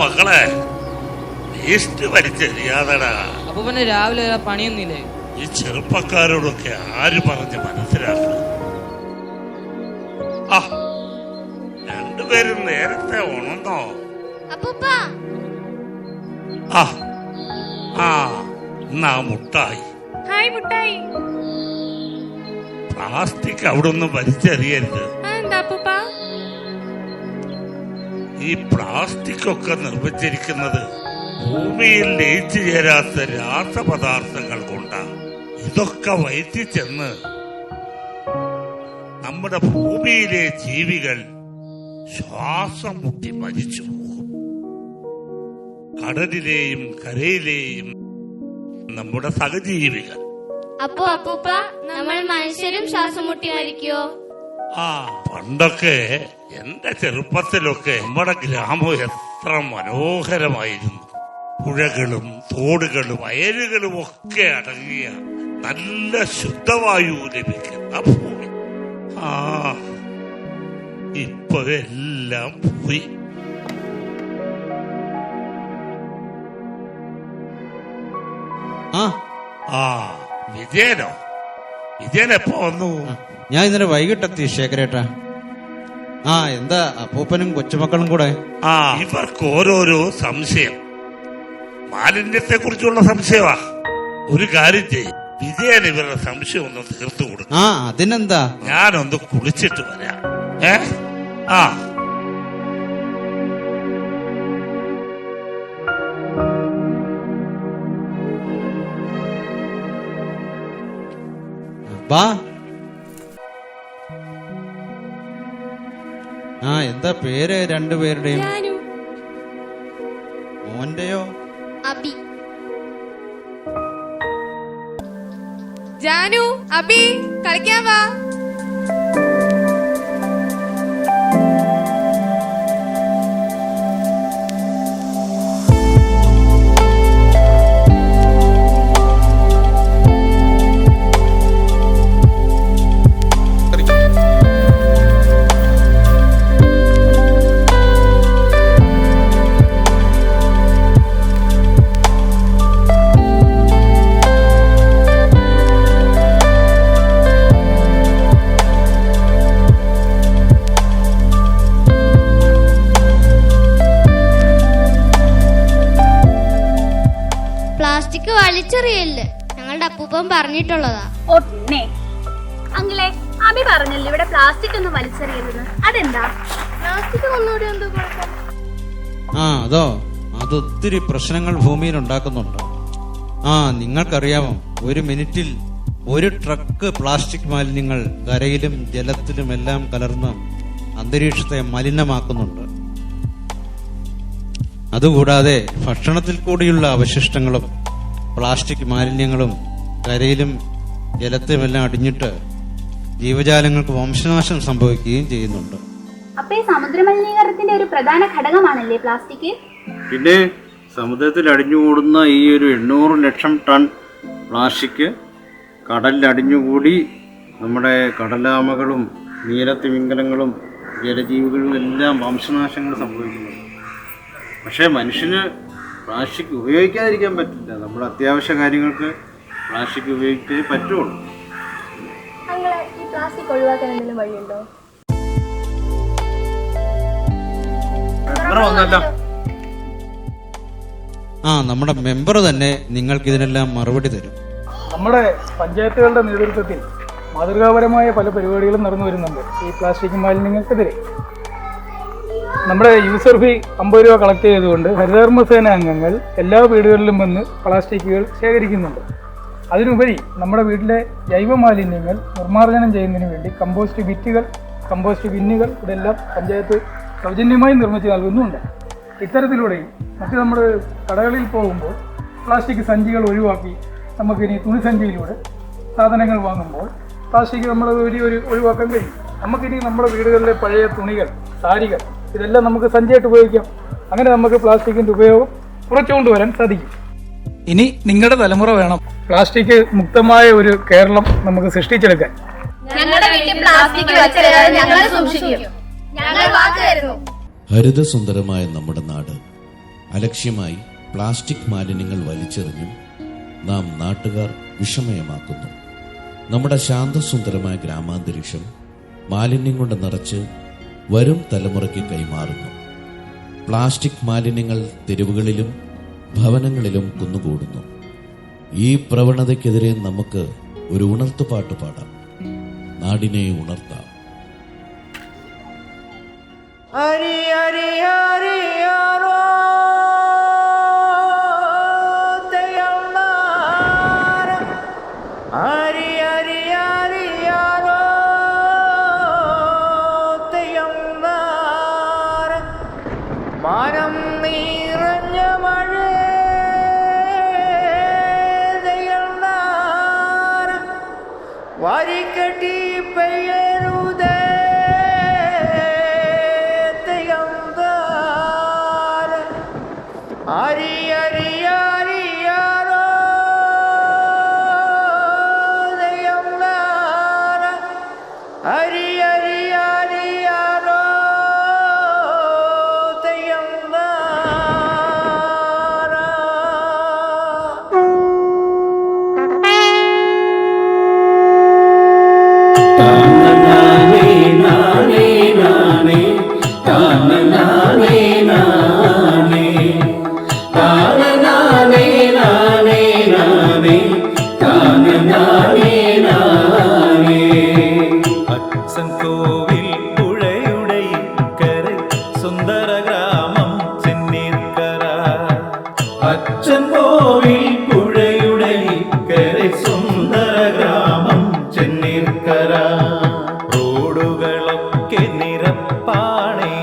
മക്കളെ വേസ്റ്റ് വലിച്ചെറിയാതടാ. അപ്പൊ പിന്നെ രാവിലെ പണിയൊന്നുമില്ലേ? ഈ ചെറുപ്പക്കാരോടൊക്കെ ആര് പറഞ്ഞ് മനസ്സിലാക്കുക? രണ്ടുപേരും നേരത്തെ ഉണർന്നോ? എന്നാ മുട്ടായി. പ്ലാസ്റ്റിക് അവിടെ ഒന്നും വലിച്ചെറിയരുത്. ഈ പ്ലാസ്റ്റിക് ഒക്കെ നിർമ്മിച്ചിരിക്കുന്നത് ഭൂമിയിൽ ലയിച്ചു ചേരാത്ത രാസപദാർത്ഥങ്ങൾ കൊണ്ടാണ്. ഇതൊക്കെ വയറ്റി ചെന്ന് നമ്മുടെ ഭൂമിയിലെ ജീവികൾ ശ്വാസം മുട്ടി മരിച്ചു പോകും. കടലിലെയും കരയിലെയും നമ്മുടെ സഹജീവികൾ. അപ്പോ അപ്പൂപ്പ നമ്മൾ മനുഷ്യരും ശ്വാസം മുട്ടി മരിക്കോ? പണ്ടൊക്കെ എന്റെ ചെറുപ്പത്തിലൊക്കെ നമ്മുടെ ഗ്രാമം എത്ര മനോഹരമായിരുന്നു. പുഴകളും തോടുകളും വയലുകളും ഒക്കെ അടങ്ങിയ നല്ല ശുദ്ധവായു ലഭിക്കുന്ന ഭൂമി. ഇപ്പൊ എല്ലാം പോയി. വിജയനോ? വിജയൻ എപ്പോ വന്നു? ഞാൻ ഇന്നലെ വൈകിട്ടെത്തി ശേഖരേട്ടാ. എന്താ അപ്പൂപ്പനും കൊച്ചുമക്കളും കൂടെ? ഇവർക്ക് ഓരോരോ സംശയം. മാലിന്യത്തെ കുറിച്ചുള്ള സംശയമാ. ഒരു കാര്യം ചെയ്യും, വിജയൻ ഇവരുടെ സംശയം ഒന്ന് തീർത്തു കൊടുക്കും. അതിനെന്താ, ഞാനൊന്ന് കുളിച്ചിട്ട് വരാം. എന്താ പേര് രണ്ടുപേരുടെയും? മോന്റെയോ? അബി. ജാനു, അബി കളിക്കാൻ വാ. പ്ലാസ്റ്റിക് വലിച്ചെറിയല്ലേ, ഞങ്ങളുടെ അപ്പൂപ്പൻ പറഞ്ഞിട്ടുള്ളതാ. അങ്കിളെ, അബി പറഞ്ഞല്ലോ ഇവിടെ പ്ലാസ്റ്റിക് ഒന്നും വലിച്ചെറിയരുത്. അതെന്താ? പ്ലാസ്റ്റിക് ഒന്നുകൂടി എന്തോ കുഴപ്പം? അതൊത്തിരി പ്രശ്നങ്ങൾ ഭൂമിയിൽ ഉണ്ടാക്കുന്നുണ്ട്. നിങ്ങൾക്കറിയാമോ, ഒരു മിനിറ്റിൽ 1 ട്രക്ക് പ്ലാസ്റ്റിക് മാലിന്യങ്ങൾ കരയിലും ജലത്തിലും എല്ലാം കലർന്ന് അന്തരീക്ഷത്തെ മലിനമാക്കുന്നുണ്ട്. അതുകൂടാതെ ഭക്ഷണത്തിൽ കൂടിയുള്ള അവശിഷ്ടങ്ങളും പ്ലാസ്റ്റിക് മാലിന്യങ്ങളും കരയിലും ജലത്തിലുമെല്ലാം അടിഞ്ഞിട്ട് ജീവജാലങ്ങൾക്ക് വംശനാശം സംഭവിക്കുകയും ചെയ്യുന്നുണ്ട്. അപ്പൊ ഈ സമുദ്ര മലിനീകരണത്തിന്റെ ഒരു പ്രധാന ഘടകമാണല്ലേ പ്ലാസ്റ്റിക്? പിന്നെ സമുദ്രത്തിൽ അടിഞ്ഞുകൂടുന്ന ഈ ഒരു 800 ലക്ഷം ടൺ പ്ലാസ്റ്റിക് കടലിൽ അടിഞ്ഞുകൂടി നമ്മുടെ കടലാമകളും നീലത്തിമിംഗലങ്ങളും ജലജീവികളും എല്ലാം വംശനാശങ്ങൾ സംഭവിക്കുന്നുണ്ട്. പക്ഷേ മനുഷ്യന് പ്ലാസ്റ്റിക് ഉപയോഗിക്കാതിരിക്കാൻ പറ്റില്ല. നമ്മുടെ അത്യാവശ്യ കാര്യങ്ങൾക്ക് പ്ലാസ്റ്റിക് ഉപയോഗിച്ചേ പറ്റുള്ളൂ. ഈ പ്ലാസ്റ്റിക് ഒഴിവാക്കാൻ എന്തെങ്കിലും വഴിയുണ്ടോ? നമ്മുടെ മെമ്പർ തന്നെ നിങ്ങൾക്ക് ഇതിനെല്ലാം മറുപടി തരും. നമ്മുടെ പഞ്ചായത്തുകളുടെ നേതൃത്വത്തിൽ മാതൃകാപരമായ പല പരിപാടികളും നടന്നു വരുന്നുണ്ട് ഈ പ്ലാസ്റ്റിക് മാലിന്യങ്ങൾക്കെതിരെ. നമ്മുടെ യൂസർ ഫീ 50 രൂപ കളക്ട് ചെയ്തുകൊണ്ട് ഹരിതകർമ്മസേന അംഗങ്ങൾ എല്ലാ വീടുകളിലും വന്ന് പ്ലാസ്റ്റിക്കുകൾ ശേഖരിക്കുന്നുണ്ട്. അതിനുപരി നമ്മുടെ വീട്ടിലെ ജൈവ മാലിന്യങ്ങൾ നിർമ്മാർജ്ജനം ചെയ്യുന്നതിന് വേണ്ടി കമ്പോസ്റ്റ് ബിറ്റുകൾ, കമ്പോസ്റ്റ് ബിന്നുകൾ ഇതെല്ലാം പഞ്ചായത്ത് സൗജന്യമായി നിർമ്മിച്ച് നൽകുന്നുണ്ട്. ഇത്തരത്തിലൂടെ നമ്മുടെ കടകളിൽ പോകുമ്പോൾ പ്ലാസ്റ്റിക് സഞ്ചികൾ ഒഴിവാക്കി നമുക്കിനി തുണിസഞ്ചിയിലൂടെ സാധനങ്ങൾ വാങ്ങുമ്പോൾ പ്ലാസ്റ്റിക് നമ്മൾ ഒഴിവാക്കാൻ കഴിയും. നമുക്കിനി നമ്മുടെ വീടുകളിലെ പഴയ തുണികൾ, സാരികൾ ഇതെല്ലാം നമുക്ക് സഞ്ചിയായിട്ട് ഉപയോഗിക്കാം. അങ്ങനെ നമുക്ക് പ്ലാസ്റ്റിക്കിന്റെ ഉപയോഗം കുറച്ചുകൊണ്ടുവരാൻ സാധിക്കും. ഇനി നിങ്ങളുടെ തലമുറ വേണം പ്ലാസ്റ്റിക് മുക്തമായ ഒരു കേരളം നമുക്ക് സൃഷ്ടിച്ചെടുക്കാൻ. ഹരിതസുന്ദരമായ നമ്മുടെ നാട് അലക്ഷ്യമായി പ്ലാസ്റ്റിക് മാലിന്യങ്ങൾ വലിച്ചെറിഞ്ഞും നാം നാട്ടുകാർ വിഷമയമാക്കുന്നു. നമ്മുടെ ശാന്തസുന്ദരമായ ഗ്രാമാന്തരീക്ഷം മാലിന്യം കൊണ്ട് നിറച്ച് വരും തലമുറയ്ക്ക് കൈമാറുന്നു. പ്ലാസ്റ്റിക് മാലിന്യങ്ങൾ തെരുവുകളിലും ഭവനങ്ങളിലും കുന്നുകൂടുന്നു. ഈ പ്രവണതയ്ക്കെതിരെ നമുക്ക് ഒരു ഉണർത്തുപാട്ട് പാടാം. നാടിനെ ഉണർത്താം. മാനം നിറഞ്ഞ മഴ വാരിക്കെട്ടി പെയ്യരുതേ അരി അരി അരിയാരോ അരി അരി അരിയാരോ അച്ഛൻ കോവിൽ പുഴയുടെ ഇക്കരെ സുന്ദര ഗ്രാമം ചെന്നീർക്കര. അച്ഛൻ കോവിൽ പുഴയുടെ ഇക്കരെ സുന്ദര ഗ്രാമം ചെന്നീർക്കര. റോഡുകളൊക്കെ നിരപ്പാണേ,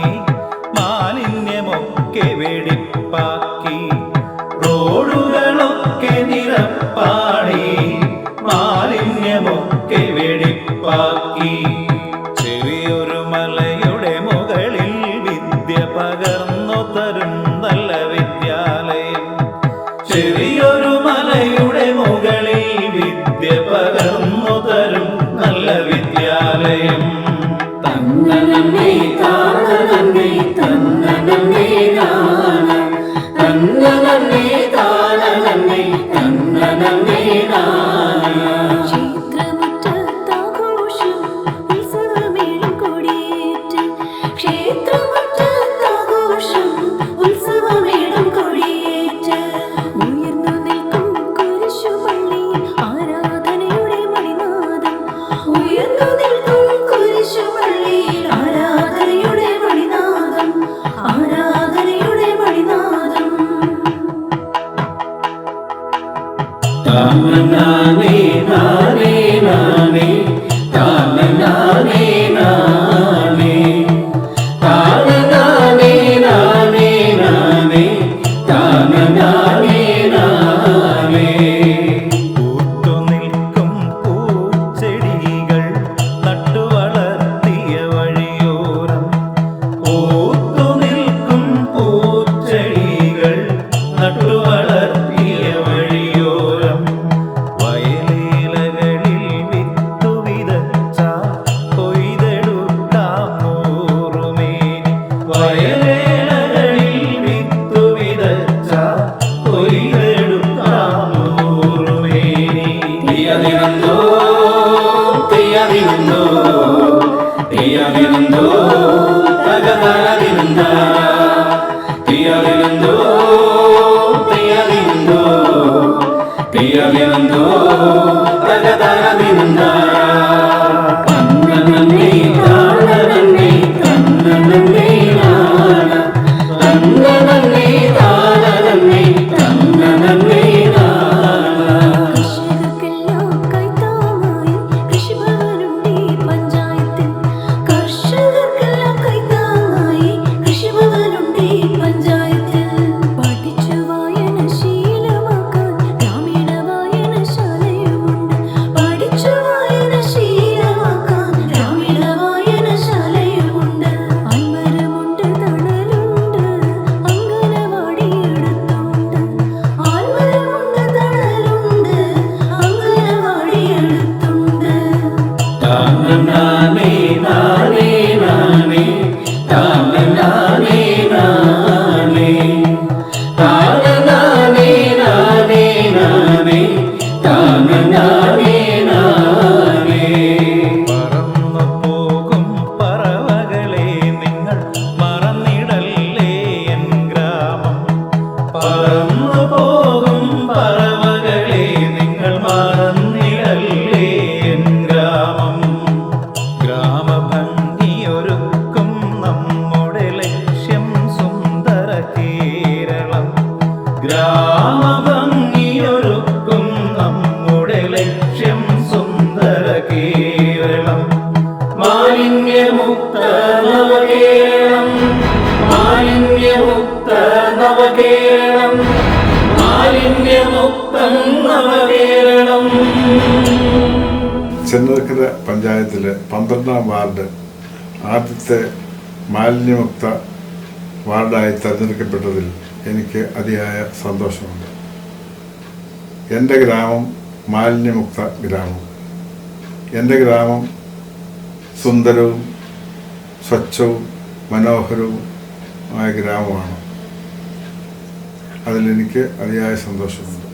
മാലിന്യമൊക്കെ വെടിപ്പാക്കി. റോഡുകളൊക്കെ നിരപ്പാണേ, മാലിന്യമൊക്കെ വെടിപ്പാക്കി. ചെറിയൊരു മലയുടെ മുകളിൽ വിദ്യ പകർന്നു തരും നല്ല വിദ്യാലയം. ചെറിയൊരു മലയുടെ മുകളിൽ വിദ്യ പകർന്നു തരും നല്ല വിദ്യാലയം. തന്നനന്നേ താനനന്നേ തന്നനന്നേ നാന തന്നനന്നേ താനനന്നേ തന്നനന്നേ നാന. ക്ഷേത്രമുറ്റത്താഘോഷം ഉത്സവമേളം കൊടിയേറ്റ്. ക്ഷേത്രമുറ്റത്താഘോഷം ഉത്സവമേളം കൊടിയേറ്റ്. ഉയർന്നു നിൽക്കും കുരിശുപള്ളിയിൽ ആരാധനയുടെ മണിനാദം. ഉയർന്നു നിൽക്കും കുരിശുപള്ളിയിൽ ആരാധനയുടെ മണിനാദം. ആരാധനയുടെ മണിനാദം. താനനാനേ നാനേ നാനേ താനനാനേ നാനേ താനനാനേ നാനേ നാനേ താനനാനേ നാനേ. പൂത്തുനിൽക്കും പൂച്ചെടികൾ നട്ടുവളർത്തിയ വഴിയോരം. പൂത്തുനിൽക്കും പൂച്ചെടികൾ നട്ടുവളർത്തിയ വഴിയോരം. വയലിലകളിൽ വിത്തു വിതച്ച കൊയ്തെടുക്കാം നൂറുമേനി. വയലിലകളിൽ വിത്തു വിതച്ച കൊയ്തെടുക്കാം നൂറുമേനി. തീയതിരുന്നോ തീയതിരുന്നോ തീയതിരുന്നോ തകതരതിരുന്ന തീയതിരുന്നോ തീയതിരുന്നോ തീയതിരുന്നോ തകതരതിരുന്ന. തന്നനന്നേ താനനന്നേ തന്നനന്നേ നാന തന്നനന്നേ താനനന്നേ തന്നനന്നേ നാന. കർഷകർക്കെല്ലാം കൈത്താങ്ങായി കൃഷിഭവനുണ്ടീ പഞ്ചായത്തിൽ. കർഷകർക്കെല്ലാം കൈത്താങ്ങായി കൃഷിഭവനുണ്ടീ പഞ്ചായത്തിൽ. പഠിച്ചു വായനശീലമാക്കാൻ ഗ്രാമീണ വായനശാലയുമുണ്ട്. പഠിച്ചു വായനശീലമാക്കാൻ ഗ്രാമീണ വായനശാലയുമുണ്ട്. അൻവരമുണ്ട് തണലുണ്ട് അങ്കന ചെന്നീർക്കര പഞ്ചായത്തിലെ 12ാം വാർഡ് ആദ്യത്തെ മാലിന്യമുക്ത വാർഡായി തിരഞ്ഞെടുക്കപ്പെട്ടതിൽ എനിക്ക് അതിയായ സന്തോഷമുണ്ട്. എൻ്റെ ഗ്രാമം മാലിന്യമുക്ത ഗ്രാമം. എൻ്റെ ഗ്രാമം സുന്ദരവും സ്വച്ഛവും മനോഹരവും ആയ ഗ്രാമമാണ്. അതിലെനിക്ക് അതിയായ സന്തോഷമുണ്ട്.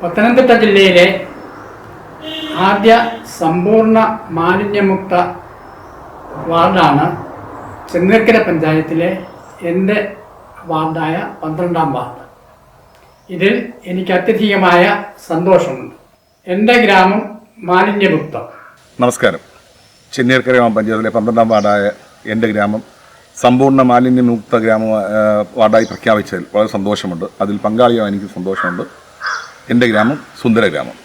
പത്തനംതിട്ട ജില്ലയിലെ ആദ്യ സമ്പൂർണ്ണ മാലിന്യമുക്ത വാർഡാണ് ചെന്നീർക്കര പഞ്ചായത്തിലെ എൻ്റെ വാർഡായ 12ാം വാർഡ്. ഇതിൽ എനിക്ക് അത്യധികമായ സന്തോഷമുണ്ട്. എൻ്റെ ഗ്രാമം മാലിന്യമുക്തം. നമസ്കാരം. ചെന്നീർക്കര ഗ്രാമപഞ്ചായത്തിലെ 12ാം വാർഡായ എൻ്റെ ഗ്രാമം സമ്പൂർണ്ണ മാലിന്യമുക്ത വാർഡായി പ്രഖ്യാപിച്ചതിൽ വളരെ സന്തോഷമുണ്ട്. അതിൽ പങ്കാളിയാവാൻ എനിക്ക് സന്തോഷമുണ്ട്. എൻ്റെ ഗ്രാമം സുന്ദര ഗ്രാമം.